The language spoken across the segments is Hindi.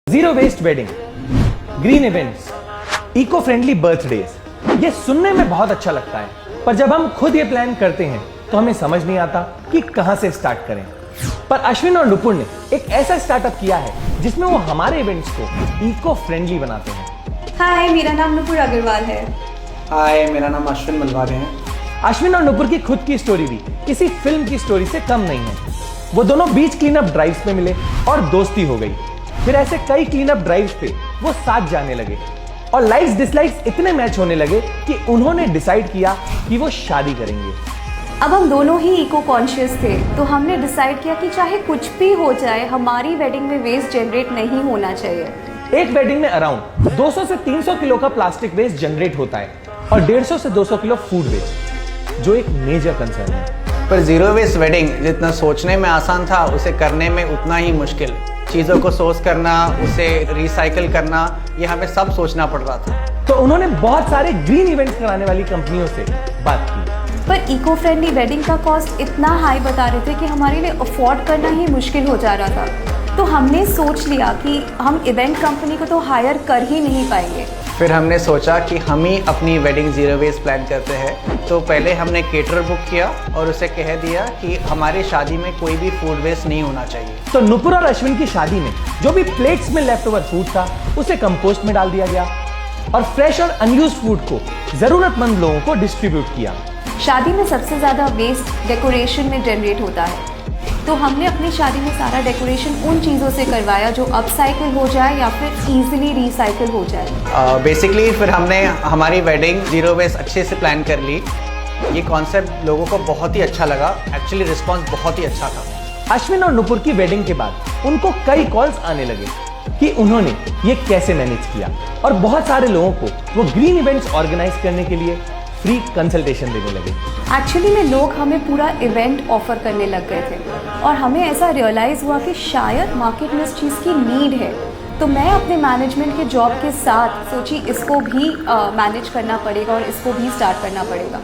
Zero waste wedding, green events, eco friendly birthdays, ये सुनने में बहुत अच्छा लगता है, पर जब हम खुद ये प्लान करते हैं तो हमें समझ नहीं आता कि कहां से स्टार्ट करें। पर अश्विन और नुपुर ने एक ऐसा स्टार्टअप किया है जिसमें वो हमारे इवेंट्स को इको फ्रेंडली बनाते हैं। हाय, मेरा नाम नुपुर अग्रवाल है। हाय, मेरा नाम अश्विन मलवारे है। अश्विन और नुपुर की खुद की स्टोरी भी किसी फिल्म की स्टोरी से कम नहीं है। वो दोनों बीच क्लीन अप ड्राइव्स पे मिले और दोस्ती हो गई। फिर ऐसे कई क्लीन अप ड्राइव्स पे वो साथ जाने लगे और लाइक्स डिसलाइक्स इतने मैच होने लगे कि उन्होंने डिसाइड किया कि वो शादी करेंगे। अब हम दोनों ही इको कॉन्शियस थे, तो हमने डिसाइड किया कि चाहे कुछ भी हो जाए, हमारी वेडिंग में वेस्ट जनरेट नहीं होना चाहिए। एक वेडिंग में अराउंड 200 से 300 किलो का प्लास्टिक वेस्ट जनरेट होता है और 150 से 200 किलो फूड वेस्ट, जो एक मेजर कंसर्न है। पर जीरो वेस्ट वेडिंग जितना सोचने में आसान था, उसे करने में उतना ही मुश्किल। चीज़ों को सोर्स करना, उसे रिसाइकिल करना, ये हमें सब सोचना पड़ रहा था। तो उन्होंने बहुत सारे ग्रीन इवेंट्स कराने वाली कंपनियों से बात की, पर इको फ्रेंडली वेडिंग का कॉस्ट इतना हाई बता रहे थे कि हमारे लिए अफोर्ड करना ही मुश्किल हो जा रहा था। तो हमने सोच लिया कि हम इवेंट कंपनी को तो हायर कर ही नहीं पाएंगे। फिर हमने सोचा कि हम ही अपनी वेडिंग जीरो वेस्ट प्लान करते हैं। तो पहले हमने केटरर बुक किया और उसे कह दिया कि हमारी शादी में कोई भी फूड वेस्ट नहीं होना चाहिए। तो नुपुर और अश्विन की शादी में जो भी प्लेट्स में लेफ्ट ओवर फूड था, उसे कंपोस्ट में डाल दिया गया और फ्रेश और अनयूज्ड फूड को जरूरतमंद लोगों को डिस्ट्रीब्यूट किया। शादी में सबसे ज़्यादा वेस्ट डेकोरेशन में जनरेट होता है, तो हमने अपनी शादी में सारा डेकोरेशन उन चीज़ों से करवाया जो अपसाइकिल हो जाए या फिर इजीली रिसाइकिल हो जाए। बेसिकली फिर हमने हमारी वेडिंग जीरो वेस्ट अच्छे से प्लान कर ली। ये कॉन्सेप्ट लोगों को बहुत ही अच्छा लगा। एक्चुअली रिस्पॉन्स बहुत ही अच्छा था। अश्विन और नुपुर की वेडिंग के बाद उनको कई कॉल्स आने लगे कि उन्होंने ये कैसे मैनेज किया और बहुत सारे लोगों को वो ग्रीन इवेंट्स ऑर्गेनाइज करने के लिए फ्री कंसल्टेशन देने लगे। एक्चुअली में लोग हमें पूरा इवेंट ऑफर करने लग गए थे और हमें ऐसा रियलाइज़ हुआ कि शायद मार्केट में इस चीज़ की नीड है। तो मैं अपने मैनेजमेंट के जॉब के साथ सोची इसको भी मैनेज करना पड़ेगा और इसको भी स्टार्ट करना पड़ेगा।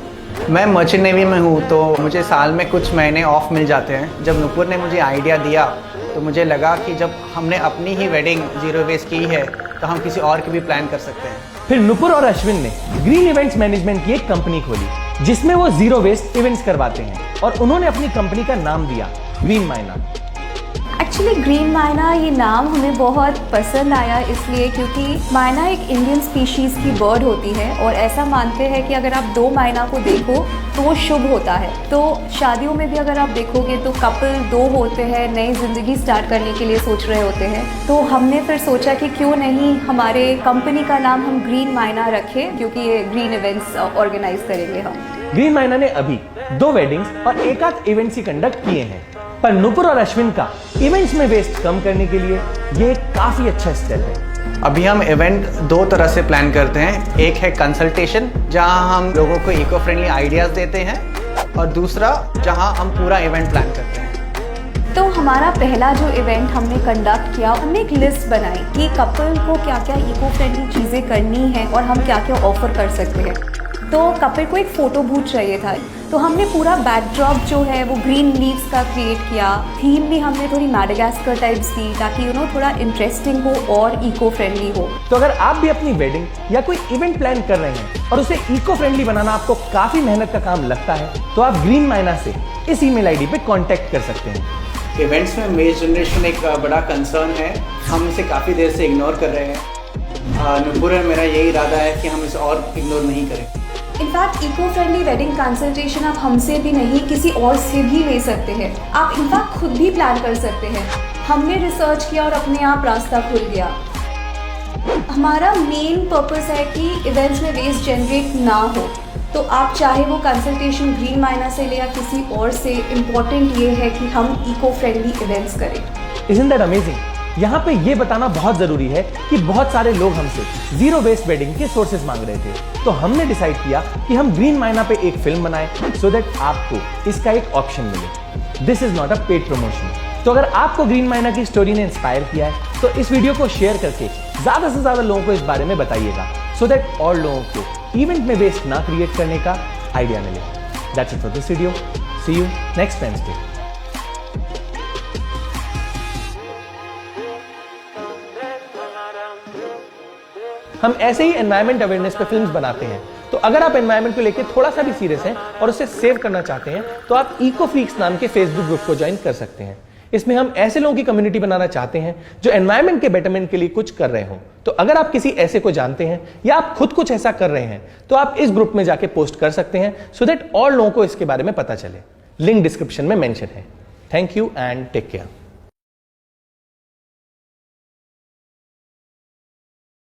मैं मर्चेंट नेवी में हूँ, तो मुझे साल में कुछ महीने ऑफ मिल जाते हैं। जब नुपुर ने मुझे आइडिया दिया तो मुझे लगा कि जब हमने अपनी ही वेडिंग जीरो वेस्ट की है तो हम किसी और की भी प्लान कर सकते हैं। फिर नुपुर और अश्विन ने ग्रीन इवेंट्स मैनेजमेंट की एक कंपनी खोली जिसमें वो जीरो वेस्ट इवेंट्स करवाते हैं और उन्होंने अपनी कंपनी का नाम दिया ग्रीन माइना। एक्चुअली ग्रीन माइना ये नाम हमें बहुत पसंद आया, इसलिए क्योंकि माइना एक इंडियन स्पीशीज़ की बर्ड होती है और ऐसा मानते हैं कि अगर आप 2 माइना को देखो तो वो शुभ होता है। तो शादियों में भी अगर आप देखोगे तो कपल 2 होते हैं, नई ज़िंदगी स्टार्ट करने के लिए सोच रहे होते हैं। तो हमने फिर सोचा कि क्यों नहीं हमारे कंपनी का नाम हम ग्रीन माइना रखें, क्योंकि ये ग्रीन इवेंट्स ऑर्गेनाइज करेंगे हम। ग्रीन माइना ने अभी 2 वेडिंग्स और एक आध इवेंट्स ही कंडक्ट किए हैं, पर नुपुर और अश्विन का इवेंट्स में वेस्ट कम करने के लिए ये एक काफी अच्छा स्टेप है। अभी हम इवेंट 2 तरह से प्लान करते हैं। एक है कंसल्टेशन, जहां हम लोगों को इको फ्रेंडली आइडियाज देते हैं, और दूसरा जहां हम पूरा इवेंट प्लान करते हैं। तो हमारा पहला जो इवेंट हमने कंडक्ट किया, हमने एक लिस्ट बनाई कि कपल को क्या क्या इको फ्रेंडली चीज़ें करनी है और हम क्या क्या ऑफर कर सकते हैं। तो कपल को एक फ़ोटो बूथ चाहिए था, तो हमने पूरा बैकड्रॉप जो है वो ग्रीन लीव्स का क्रिएट किया। थीम भी हमने थोड़ी मैडागास्कर टाइप्स दी ताकि थोड़ा इंटरेस्टिंग हो और इको फ्रेंडली हो। तो अगर आप भी अपनी वेडिंग या कोई इवेंट प्लान कर रहे हैं और उसे इको फ्रेंडली बनाना आपको काफी मेहनत का काम लगता है, तो आप ग्रीन माइना से इस ईमेल आईडी पे कांटेक्ट कर सकते हैं। इवेंट्स में वेस्ट जनरेशन एक बड़ा कंसर्न है। हम इसे काफ़ी देर से इग्नोर कर रहे हैं। नुपुर और मेरा यही इरादा है कि हम इसे और इग्नोर नहीं करें। In fact eco friendly wedding consultation आप हमसे भी नहीं, किसी और से भी ले सकते हैं। आप इनफैक्ट खुद भी प्लान कर सकते हैं। हमने रिसर्च किया और अपने आप रास्ता खुल गया। हमारा मेन पर्पस है कि इवेंट्स में वेस्ट जनरेट ना हो, तो आप चाहे वो कंसल्टेशन ग्रीन माइना से ले या किसी और से, इम्पोर्टेंट ये है कि हम इको फ्रेंडली इवेंट्स करें। Isn't that amazing? यहाँ पे ये बताना बहुत जरूरी है कि बहुत सारे लोग हमसे जीरो वेस्ट वेडिंग के सोर्सेज मांग रहे थे, तो हमने डिसाइड किया कि हम ग्रीन माइना पे एक फिल्म बनाएं सो दैट आपको इसका एक ऑप्शन मिले। This is not a paid promotion. तो अगर आपको ग्रीन माइना की स्टोरी ने इंस्पायर किया है तो इस वीडियो को शेयर करके ज्यादा से ज्यादा लोगों को इस बारे में बताइएगा, सो दैट और लोगों को इवेंट में वेस्ट ना क्रिएट करने का आइडिया मिले। That's it for this video. See you next Wednesday. हम ऐसे ही एनवायरमेंट अवेयरनेस पे फिल्म्स बनाते हैं। तो अगर आप एनवायरमेंट को लेकर थोड़ा सा भी सीरियस हैं और उसे सेव करना चाहते हैं तो आप इको फ्रीक्स नाम के फेसबुक ग्रुप को ज्वाइन कर सकते हैं। इसमें हम ऐसे लोगों की कम्युनिटी बनाना चाहते हैं जो एनवायरमेंट के बेटरमेंट के लिए कुछ कर रहे हो। तो अगर आप किसी ऐसे को जानते हैं या आप खुद कुछ ऐसा कर रहे हैं तो आप इस ग्रुप में जाके पोस्ट कर सकते हैं सो दैट और लोगों को इसके बारे में पता चले। लिंक डिस्क्रिप्शन में मेंशन है। Thank you and take care.